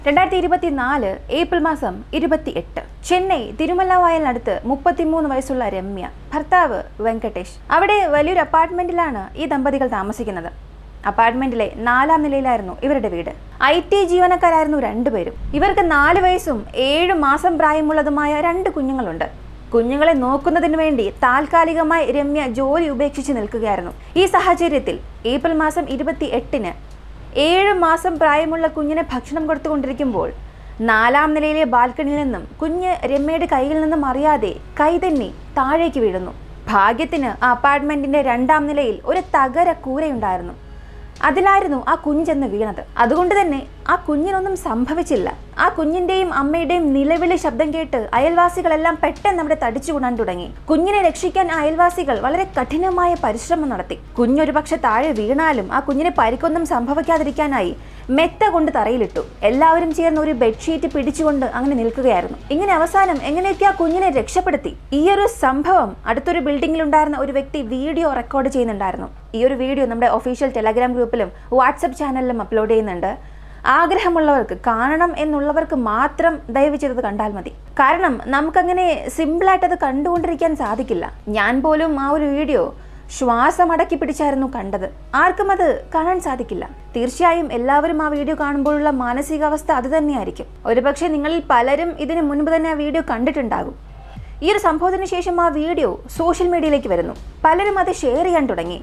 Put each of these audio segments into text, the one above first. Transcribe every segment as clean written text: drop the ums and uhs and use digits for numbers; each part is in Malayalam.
2024 ഏപ്രിൽ മാസം 28 ചെന്നൈ തിരുമല്ലവായലിനടുത്ത് 33 വയസ്സുള്ള രമ്യ, ഭർത്താവ് വെങ്കടേഷ്. അവിടെ വലിയൊരു അപ്പാർട്ട്മെന്റിലാണ് ഈ ദമ്പതികൾ താമസിക്കുന്നത്. അപ്പാർട്ട്മെന്റിലെ 4ാം നിലയിലായിരുന്നു ഇവരുടെ വീട്. IT ജീവനക്കാരായിരുന്നു രണ്ടുപേരും. ഇവർക്ക് 4 വയസ്സും 7 മാസം പ്രായമുള്ളതുമായ 2 കുഞ്ഞുങ്ങളുണ്ട്. കുഞ്ഞുങ്ങളെ നോക്കുന്നതിന് വേണ്ടി താൽക്കാലികമായി രമ്യ ജോലി ഉപേക്ഷിച്ച് നിൽക്കുകയായിരുന്നു. ഈ സാഹചര്യത്തിൽ ഏപ്രിൽ മാസം 28-ന് 7 മാസം പ്രായമുള്ള കുഞ്ഞിനെ ഭക്ഷണം കൊടുത്തുകൊണ്ടിരിക്കുമ്പോൾ 4ാം നിലയിലെ ബാൽക്കണിയിൽ നിന്നും കുഞ്ഞ് രമ്യയുടെ കയ്യിൽ നിന്നും അറിയാതെ കൈതന്നി താഴേക്ക് വീഴുന്നു. ഭാഗ്യത്തിന് ആ അപ്പാർട്ട്മെന്റിന്റെ 2ാം നിലയിൽ ഒരു തകര കൂരയുണ്ടായിരുന്നു. അതിലായിരുന്നു ആ കുഞ്ഞെന്ന് വീണത്. അതുകൊണ്ട് തന്നെ ആ കുഞ്ഞിനൊന്നും സംഭവിച്ചില്ല. ആ കുഞ്ഞിന്റെയും അമ്മയുടെയും നിലവിളി ശബ്ദം കേട്ട് അയൽവാസികളെല്ലാം പെട്ടെന്ന് അവിടെ തടിച്ചുകൂടാൻ തുടങ്ങി. കുഞ്ഞിനെ രക്ഷിക്കാൻ അയൽവാസികൾ വളരെ കഠിനമായ പരിശ്രമം നടത്തി. കുഞ്ഞൊരു പക്ഷെ താഴെ വീണാലും ആ കുഞ്ഞിന് പരിക്കൊന്നും സംഭവിക്കാതിരിക്കാനായി മെത്ത കൊണ്ട് തറയിലിട്ടു. എല്ലാവരും ചേർന്ന് ഒരു ബെഡ്ഷീറ്റ് പിടിച്ചുകൊണ്ട് അങ്ങനെ നിൽക്കുകയായിരുന്നു. ഇങ്ങനെ അവസാനം എങ്ങനെയൊക്കെ ആ കുഞ്ഞിനെ രക്ഷപ്പെടുത്തി. ഈ ഒരു സംഭവം അടുത്തൊരു ബിൽഡിംഗിൽ ഉണ്ടായിരുന്ന ഒരു വ്യക്തി വീഡിയോ റെക്കോർഡ് ചെയ്യുന്നുണ്ടായിരുന്നു. ഈ ഒരു വീഡിയോ നമ്മുടെ ഒഫീഷ്യൽ ടെലഗ്രാം ഗ്രൂപ്പിലും വാട്സപ്പ് ചാനലിലും അപ്ലോഡ് ചെയ്യുന്നുണ്ട്. ആഗ്രഹമുള്ളവർക്ക്, കാണണം എന്നുള്ളവർക്ക് മാത്രം ദയവ് ചെയ്തത് കണ്ടാൽ മതി. കാരണം നമുക്കങ്ങനെ സിമ്പിളായിട്ട് അത് കണ്ടുകൊണ്ടിരിക്കാൻ സാധിക്കില്ല. ഞാൻ പോലും ആ ഒരു വീഡിയോ ശ്വാസമടക്കി പിടിച്ചായിരുന്നു കണ്ടത്. ആർക്കും അത് കാണാൻ സാധിക്കില്ല. തീർച്ചയായും എല്ലാവരും ആ വീഡിയോ കാണുമ്പോഴുള്ള മാനസികാവസ്ഥ അത് തന്നെയായിരിക്കും. ഒരുപക്ഷെ നിങ്ങളിൽ പലരും ഇതിന് മുൻപ് തന്നെ ആ വീഡിയോ കണ്ടിട്ടുണ്ടാകും. ഈ ഒരു സംഭവത്തിന് ശേഷം ആ വീഡിയോ സോഷ്യൽ മീഡിയയിലേക്ക് വരുന്നു. പലരും അത് ഷെയർ ചെയ്യാൻ തുടങ്ങി.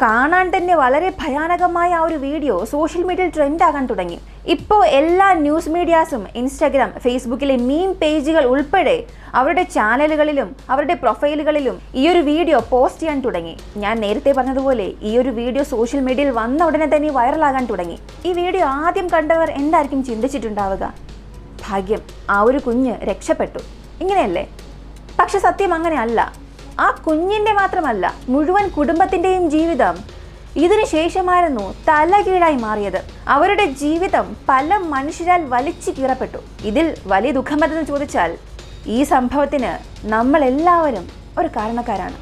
കാണാൻ തന്നെ വളരെ ഭയാനകമായ ആ ഒരു വീഡിയോ സോഷ്യൽ മീഡിയയിൽ ട്രെൻഡ് ആകാൻ തുടങ്ങി. ഇപ്പോൾ എല്ലാ ന്യൂസ് മീഡിയാസും ഇൻസ്റ്റാഗ്രാം, ഫേസ്ബുക്കിലെ മീം പേജുകൾ ഉൾപ്പെടെ അവരുടെ ചാനലുകളിലും അവരുടെ പ്രൊഫൈലുകളിലും ഈ ഒരു വീഡിയോ പോസ്റ്റ് ചെയ്യാൻ തുടങ്ങി. ഞാൻ നേരത്തെ പറഞ്ഞതുപോലെ ഈ ഒരു വീഡിയോ സോഷ്യൽ മീഡിയയിൽ വന്ന ഉടനെ തന്നെ വൈറലാകാൻ തുടങ്ങി. ഈ വീഡിയോ ആദ്യം കണ്ടവർ എന്തായിരിക്കും ചിന്തിച്ചിട്ടുണ്ടാവുക? ഭാഗ്യം, ആ ഒരു കുഞ്ഞ് രക്ഷപ്പെട്ടു, ഇങ്ങനെയല്ലേ? പക്ഷെ സത്യം അങ്ങനെയല്ല. ആ കുഞ്ഞിൻ്റെ മാത്രമല്ല, മുഴുവൻ കുടുംബത്തിൻ്റെയും ജീവിതം ഇതിനു ശേഷമായിരുന്നു തലകീഴായി മാറിയത്. അവരുടെ ജീവിതം പല മനുഷ്യരാൽ വലിച്ചു കീറപ്പെട്ടു. ഇതിൽ വലിയ ദുഃഖമെന്ന് ചോദിച്ചാൽ ഈ സംഭവത്തിന് നമ്മൾ എല്ലാവരും ഒരു കാരണക്കാരാണ്.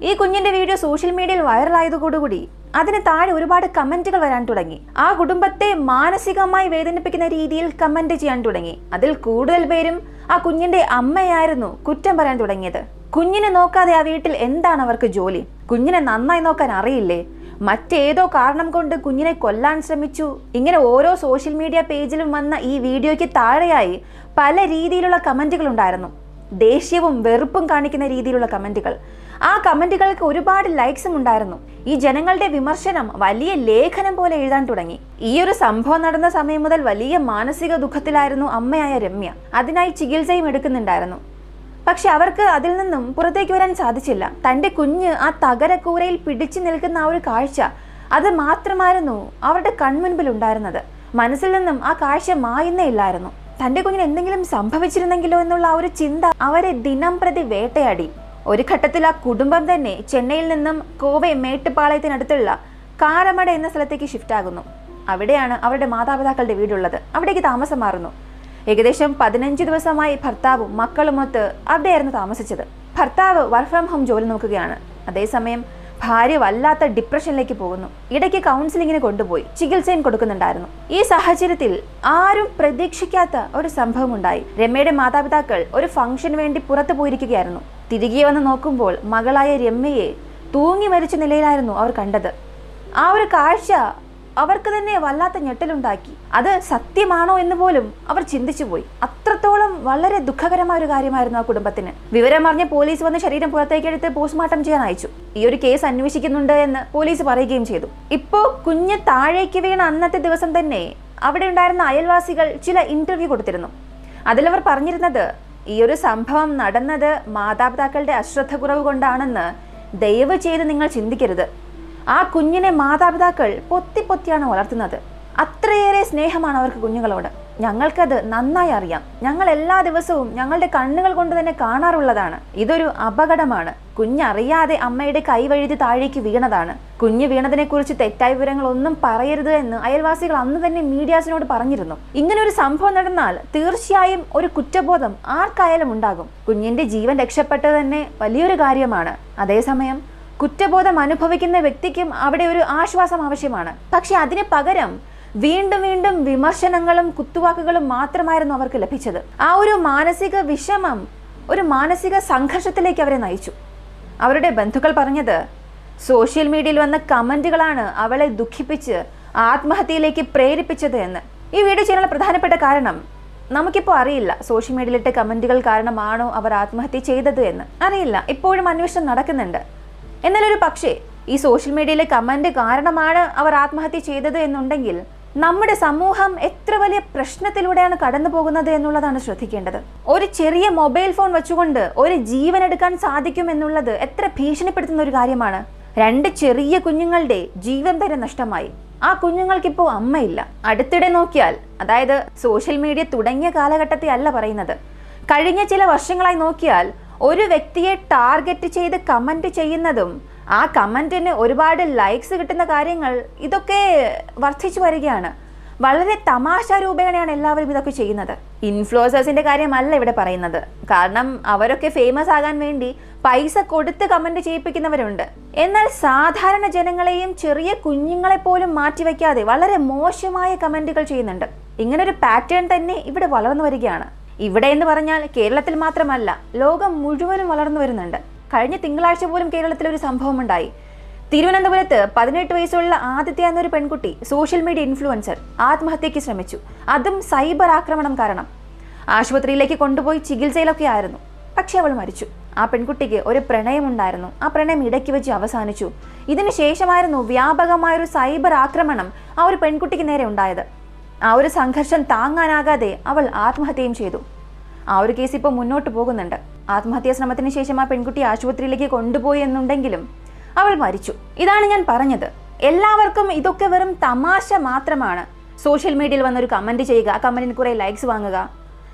ഈ കുഞ്ഞിന്റെ വീഡിയോ സോഷ്യൽ മീഡിയയിൽ വൈറലായതോടുകൂടി അതിന് താഴെ ഒരുപാട് കമന്റുകൾ വരാൻ തുടങ്ങി. ആ കുടുംബത്തെ മാനസികമായി വേദനിപ്പിക്കുന്ന രീതിയിൽ കമന്റ് ചെയ്യാൻ തുടങ്ങി. അതിൽ കൂടുതൽ പേരും ആ കുഞ്ഞിന്റെ അമ്മയായിരുന്നു കുറ്റം പറയാൻ തുടങ്ങിയത്. കുഞ്ഞിനെ നോക്കാതെ ആ വീട്ടിൽ എന്താണ് അവർക്ക് ജോലി? കുഞ്ഞിനെ നന്നായി നോക്കാൻ അറിയില്ലേ? മറ്റേതോ കാരണം കൊണ്ട് കുഞ്ഞിനെ കൊല്ലാൻ ശ്രമിച്ചു. ഇങ്ങനെ ഓരോ സോഷ്യൽ മീഡിയ പേജിലും വന്ന ഈ വീഡിയോയ്ക്ക് താഴെയായി പല രീതിയിലുള്ള കമന്റുകൾ ഉണ്ടായിരുന്നു. ദേഷ്യവും വെറുപ്പും കാണിക്കുന്ന രീതിയിലുള്ള കമന്റുകൾ. ആ കമന്റുകൾക്ക് ഒരുപാട് ലൈക്സും ഉണ്ടായിരുന്നു. ഈ ജനങ്ങളുടെ വിമർശനം വലിയ ലേഖനം പോലെ എഴുതാൻ തുടങ്ങി. ഈ ഒരു സംഭവം നടന്ന സമയം മുതൽ വലിയ മാനസിക ദുഃഖത്തിലായിരുന്നു അമ്മയായ രമ്യ. അതിനായി ചികിത്സയും എടുക്കുന്നുണ്ടായിരുന്നു. പക്ഷെ അവർക്ക് അതിൽ നിന്നും പുറത്തേക്ക് വരാൻ സാധിച്ചില്ല. തൻ്റെ കുഞ്ഞ് ആ തകരക്കൂരയിൽ പിടിച്ചു നിൽക്കുന്ന ആ ഒരു കാഴ്ച, അത് മാത്രമായിരുന്നു അവരുടെ കൺമുൻപിൽ ഉണ്ടായിരുന്നത്. മനസ്സിൽ നിന്നും ആ കാഴ്ച മായുന്നേ ഇല്ലായിരുന്നു. തൻ്റെ കുഞ്ഞിന് എന്തെങ്കിലും സംഭവിച്ചിരുന്നെങ്കിലോ എന്നുള്ള ആ ഒരു ചിന്ത അവരെ ദിനം പ്രതി വേട്ടയാടി. ഒരു ഘട്ടത്തിൽ ആ കുടുംബം തന്നെ ചെന്നൈയിൽ നിന്നും കോവൈ മേട്ടുപാളയത്തിനടുത്തുള്ള കാരമട എന്ന സ്ഥലത്തേക്ക് ഷിഫ്റ്റ് ആകുന്നു. അവിടെയാണ് അവരുടെ മാതാപിതാക്കളുടെ വീടുള്ളത്. അവിടേക്ക് താമസം മാറുന്നു. ഏകദേശം 15 ദിവസമായി ഭർത്താവും മക്കളുമൊത്ത് അവിടെയായിരുന്നു താമസിച്ചത്. ഭർത്താവ് വർക്ക് ഫ്രം ഹോം ജോലി നോക്കുകയാണ്. അതേസമയം ഭാര്യ വല്ലാത്ത ഡിപ്രഷനിലേക്ക് പോകുന്നു. ഇടയ്ക്ക് കൗൺസിലിങ്ങിന് കൊണ്ടുപോയി ചികിത്സയും കൊടുക്കുന്നുണ്ടായിരുന്നു. ഈ സാഹചര്യത്തിൽ ആരും പ്രതീക്ഷിക്കാത്ത ഒരു സംഭവം ഉണ്ടായി. രമ്യയുടെ മാതാപിതാക്കൾ ഒരു ഫംഗ്ഷന് വേണ്ടി പുറത്തു പോയിരിക്കുകയായിരുന്നു. തിരികെ വന്ന് നോക്കുമ്പോൾ മകളായ രമ്യയെ തൂങ്ങി മരിച്ച നിലയിലായിരുന്നു അവർ കണ്ടത്. ആ ഒരു കാഴ്ച അവർക്ക് തന്നെ വല്ലാത്ത ഞെട്ടലുണ്ടാക്കി. അത് സത്യമാണോ എന്ന് പോലും അവർ ചിന്തിച്ചു പോയി. അത്രത്തോളം വളരെ ദുഃഖകരമായ ഒരു കാര്യമായിരുന്നു ആ കുടുംബത്തിന്. വിവരമറിഞ്ഞ പോലീസ് വന്ന് ശരീരം പുറത്തേക്കെടുത്ത് പോസ്റ്റ്മോർട്ടം ചെയ്യാൻ അയച്ചു. ഈ ഒരു കേസ് അന്വേഷിക്കുന്നുണ്ട് എന്ന് പോലീസ് പറയുകയും ചെയ്തു. ഇപ്പോൾ കുഞ്ഞ് താഴേക്ക് വീണ അന്നത്തെ ദിവസം തന്നെ അവിടെ ഉണ്ടായിരുന്ന അയൽവാസികൾ ചില ഇന്റർവ്യൂ കൊടുത്തിരുന്നു. അതിലവർ പറഞ്ഞിരുന്നത് ഈ ഒരു സംഭവം നടന്നത് മാതാപിതാക്കളുടെ അശ്രദ്ധ കുറവ് കൊണ്ടാണെന്ന് ദയവ് ചെയ്ത് നിങ്ങൾ ചിന്തിക്കരുത്. ആ കുഞ്ഞിനെ മാതാപിതാക്കൾ പൊത്തിയാണ് വളർത്തുന്നത്. അത്രയേറെ സ്നേഹമാണ് അവർക്ക് കുഞ്ഞുങ്ങളോട്. ഞങ്ങൾക്കത് നന്നായി അറിയാം. ഞങ്ങൾ എല്ലാ ദിവസവും ഞങ്ങളുടെ കണ്ണുകൾ കൊണ്ട് തന്നെ കാണാറുള്ളതാണ്. ഇതൊരു അപകടമാണ്. കുഞ്ഞറിയാതെ അമ്മയുടെ കൈവഴുതി താഴേക്ക് വീണതാണ്. കുഞ്ഞ് വീണതിനെക്കുറിച്ച് തെറ്റായ വിവരങ്ങളൊന്നും പറയരുത് എന്ന് അയൽവാസികൾ അന്ന് തന്നെ മീഡിയാസിനോട് പറഞ്ഞിരുന്നു. ഇങ്ങനെ ഒരു സംഭവം നടന്നാൽ തീർച്ചയായും ഒരു കുറ്റബോധം ആർക്കായാലും ഉണ്ടാകും. കുഞ്ഞിന്റെ ജീവൻ രക്ഷപ്പെട്ടത് തന്നെ വലിയൊരു കാര്യമാണ്. അതേസമയം കുറ്റബോധം അനുഭവിക്കുന്ന വ്യക്തിക്കും അവിടെ ഒരു ആശ്വാസം ആവശ്യമാണ്. പക്ഷെ അതിന് പകരം വീണ്ടും വീണ്ടും വിമർശനങ്ങളും കുത്തുവാക്കുകളും മാത്രമായിരുന്നു അവർക്ക് ലഭിച്ചത്. ആ ഒരു മാനസിക വിഷമം ഒരു മാനസിക സംഘർഷത്തിലേക്ക് അവരെ നയിച്ചു. അവരുടെ ബന്ധുക്കൾ പറഞ്ഞത് സോഷ്യൽ മീഡിയയിൽ വന്ന കമന്റുകളാണ് അവളെ ദുഃഖിപ്പിച്ച് ആത്മഹത്യയിലേക്ക് പ്രേരിപ്പിച്ചത് എന്ന്. ഈ വീഡിയോ ചെയ്യാനുള്ള പ്രധാനപ്പെട്ട കാരണം നമുക്കിപ്പോൾ അറിയില്ല സോഷ്യൽ മീഡിയയിലിട്ട കമന്റുകൾ കാരണമാണോ അവർ ആത്മഹത്യ ചെയ്തത് എന്ന് അറിയില്ല. ഇപ്പോഴും അന്വേഷണം നടക്കുന്നുണ്ട്. എന്നാലൊരു പക്ഷേ ഈ സോഷ്യൽ മീഡിയയിലെ കമന്റ് കാരണമാണ് അവർ ആത്മഹത്യ ചെയ്തത് എന്നുണ്ടെങ്കിൽ നമ്മുടെ സമൂഹം എത്ര വലിയ പ്രശ്നത്തിലൂടെയാണ് കടന്നു പോകുന്നത് എന്നുള്ളതാണ് ശ്രദ്ധിക്കേണ്ടത്. ഒരു ചെറിയ മൊബൈൽ ഫോൺ വെച്ചുകൊണ്ട് ഒരു ജീവൻ എടുക്കാൻ സാധിക്കും എന്നുള്ളത് എത്ര ഭീഷണിപ്പെടുത്തുന്ന ഒരു കാര്യമാണ്. 2 ചെറിയ കുഞ്ഞുങ്ങളുടെ ജീവൻ തന്നെ നഷ്ടമായി. ആ കുഞ്ഞുങ്ങൾക്കിപ്പോൾ അമ്മയില്ല. അടുത്തിടെ നോക്കിയാൽ, അതായത് സോഷ്യൽ മീഡിയ തുടങ്ങിയ കാലഘട്ടത്തെ അല്ല പറയുന്നത്, കഴിഞ്ഞ ചില വർഷങ്ങളായി നോക്കിയാൽ ഒരു വ്യക്തിയെ ടാർഗറ്റ് ചെയ്ത് കമന്റ് ചെയ്യുന്നതും ആ കമന്റിന് ഒരുപാട് ലൈക്സ് കിട്ടുന്ന കാര്യങ്ങൾ ഇതൊക്കെ വർദ്ധിച്ചു വരികയാണ്. വളരെ തമാശ രൂപേണയാണ് എല്ലാവരും ഇതൊക്കെ ചെയ്യുന്നത്. ഇൻഫ്ലുവൻസേഴ്സിന്റെ കാര്യമല്ല ഇവിടെ പറയുന്നത്. കാരണം അവരൊക്കെ ഫേമസ് ആകാൻ വേണ്ടി പൈസ കൊടുത്ത് കമന്റ് ചെയ്യിപ്പിക്കുന്നവരുണ്ട്. എന്നാൽ സാധാരണ ജനങ്ങളെയും ചെറിയ കുഞ്ഞുങ്ങളെ പോലും മാറ്റിവെക്കാതെ വളരെ മോശമായ കമന്റുകൾ ചെയ്യുന്നുണ്ട്. ഇങ്ങനൊരു പാറ്റേൺ തന്നെ ഇവിടെ വളർന്നു വരികയാണ്. ഇവിടെ എന്ന് പറഞ്ഞാൽ കേരളത്തിൽ മാത്രമല്ല, ലോകം മുഴുവനും വളർന്നു വരുന്നുണ്ട്. കഴിഞ്ഞ തിങ്കളാഴ്ച പോലും കേരളത്തിൽ ഒരു സംഭവം ഉണ്ടായി. തിരുവനന്തപുരത്ത് 18 വയസ്സുള്ള ആദിത്യ എന്നൊരു പെൺകുട്ടി സോഷ്യൽ മീഡിയ ഇൻഫ്ലുവൻസർ ആത്മഹത്യയ്ക്ക് ശ്രമിച്ചു. അതും സൈബർ ആക്രമണം കാരണം. ആശുപത്രിയിലേക്ക് കൊണ്ടുപോയി ചികിത്സയിലൊക്കെ ആയിരുന്നു. പക്ഷെ അവൾ മരിച്ചു. ആ പെൺകുട്ടിക്ക് ഒരു പ്രണയമുണ്ടായിരുന്നു. ആ പ്രണയം ഇടയ്ക്ക് വെച്ച് അവസാനിച്ചു. ഇതിനു ശേഷമായിരുന്നു വ്യാപകമായൊരു സൈബർ ആക്രമണം ആ ഒരു പെൺകുട്ടിക്ക് നേരെ ഉണ്ടായത്. ആ ഒരു സംഘർഷം താങ്ങാനാകാതെ അവൾ ആത്മഹത്യയും ചെയ്തു. ആ ഒരു കേസ് ഇപ്പോൾ മുന്നോട്ട് പോകുന്നുണ്ട്. ആത്മഹത്യാ ശ്രമത്തിന് ശേഷം ആ പെൺകുട്ടി ആശുപത്രിയിലേക്ക് കൊണ്ടുപോയി എന്നുണ്ടെങ്കിലും അവൾ മരിച്ചു. ഇതാണ് ഞാൻ പറഞ്ഞത്. എല്ലാവർക്കും ഇതൊക്കെ വെറും തമാശ മാത്രമാണ്. സോഷ്യൽ മീഡിയയിൽ വന്നൊരു കമന്റ് ചെയ്യുക, ആ കമന്റിന് കുറെ ലൈക്സ് വാങ്ങുക,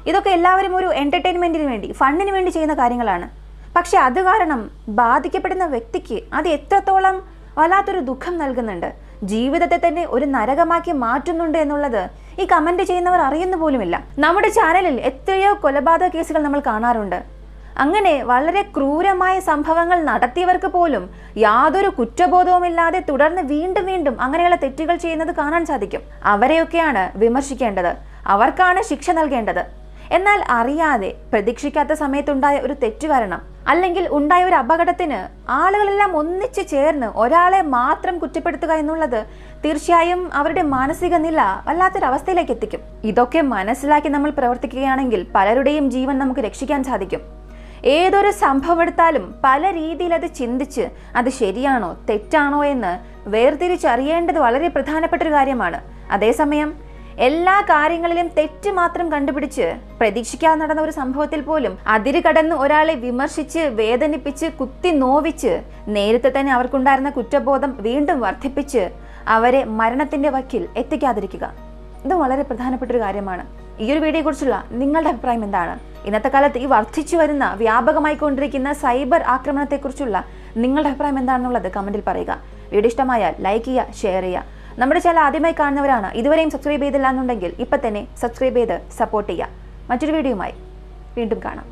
ഇതൊക്കെ എല്ലാവരും ഒരു എന്റർടൈൻമെന്റിന് വേണ്ടി, ഫണ്ണിന് വേണ്ടി ചെയ്യുന്ന കാര്യങ്ങളാണ്. പക്ഷെ അത് കാരണം ബാധിക്കപ്പെടുന്ന വ്യക്തിക്ക് അത് എത്രത്തോളം വല്ലാത്തൊരു ദുഃഖം നൽകുന്നുണ്ട്, ജീവിതത്തെ തന്നെ ഒരു നരകമാക്കി മാറ്റുന്നുണ്ട് എന്നുള്ളത് ഈ കമന്റ് ചെയ്യുന്നവർ അറിയുന്ന പോലുമില്ല. നമ്മുടെ ചാനലിൽ എത്രയോ കൊലപാതക കേസുകൾ നമ്മൾ കാണാറുണ്ട്. അങ്ങനെ വളരെ ക്രൂരമായ സംഭവങ്ങൾ നടത്തിയവർക്ക് പോലും യാതൊരു കുറ്റബോധവുമില്ലാതെ തുടർന്ന് വീണ്ടും വീണ്ടും അങ്ങനെയുള്ള തെറ്റുകൾ ചെയ്യുന്നത് കാണാൻ സാധിക്കും. അവരെയൊക്കെയാണ് വിമർശിക്കേണ്ടത്, അവർക്കാണ് ശിക്ഷ നൽകേണ്ടത്. എന്നാൽ അറിയാതെ പ്രതീക്ഷിക്കാത്ത സമയത്തുണ്ടായ ഒരു തെറ്റ് കാരണം, അല്ലെങ്കിൽ ഉണ്ടായ ഒരു അപകടത്തിന് ആളുകളെല്ലാം ഒന്നിച്ചു ചേർന്ന് ഒരാളെ മാത്രം കുറ്റപ്പെടുത്തുക എന്നുള്ളത് തീർച്ചയായും അവരുടെ മാനസിക നില വല്ലാത്തൊരവസ്ഥയിലേക്ക് എത്തിക്കും. ഇതൊക്കെ മനസ്സിലാക്കി നമ്മൾ പ്രവർത്തിക്കുകയാണെങ്കിൽ പലരുടെയും ജീവൻ നമുക്ക് രക്ഷിക്കാൻ സാധിക്കും. ഏതൊരു സംഭവം എടുത്താലും പല രീതിയിൽ അത് ചിന്തിച്ച് അത് ശരിയാണോ തെറ്റാണോ എന്ന് വേർതിരിച്ചറിയേണ്ടത് വളരെ പ്രധാനപ്പെട്ട ഒരു കാര്യമാണ്. അതേസമയം എല്ലാ കാര്യങ്ങളിലും തെറ്റ് മാത്രം കണ്ടുപിടിച്ച് പ്രതീക്ഷിക്കാതെ നടന്ന ഒരു സംഭവത്തിൽ പോലും അതിര് കടന്ന് ഒരാളെ വിമർശിച്ച് വേദനിപ്പിച്ച് കുത്തി നോവിച്ച് നേരത്തെ തന്നെ അവർക്കുണ്ടായിരുന്ന കുറ്റബോധം വീണ്ടും വർദ്ധിപ്പിച്ച് അവരെ മരണത്തിന്റെ വക്കിൽ എത്തിക്കാതിരിക്കുക, ഇത് വളരെ പ്രധാനപ്പെട്ട ഒരു കാര്യമാണ്. ഈ ഒരു വീഡിയോയെ കുറിച്ചുള്ള നിങ്ങളുടെ അഭിപ്രായം എന്താണ്? ഇന്നത്തെ കാലത്ത് ഈ വർദ്ധിച്ചു വരുന്ന വ്യാപകമായി കൊണ്ടിരിക്കുന്ന സൈബർ ആക്രമണത്തെക്കുറിച്ചുള്ള നിങ്ങളുടെ അഭിപ്രായം എന്താണെന്നുള്ളത് കമന്റിൽ പറയുക. വീഡിയോ ഇഷ്ടമായാൽ ലൈക്ക് ചെയ്യുക, ഷെയർ ചെയ്യുക. നമ്മുടെ ചാനൽ ആദ്യമായി കാണുന്നവരാണ്, ഇതുവരെയും സബ്സ്ക്രൈബ് ചെയ്തില്ല എന്നുണ്ടെങ്കിൽ ഇപ്പം തന്നെ സബ്സ്ക്രൈബ് ചെയ്ത് സപ്പോർട്ട് ചെയ്യുക. മറ്റൊരു വീഡിയോയുമായി വീണ്ടും കാണാം.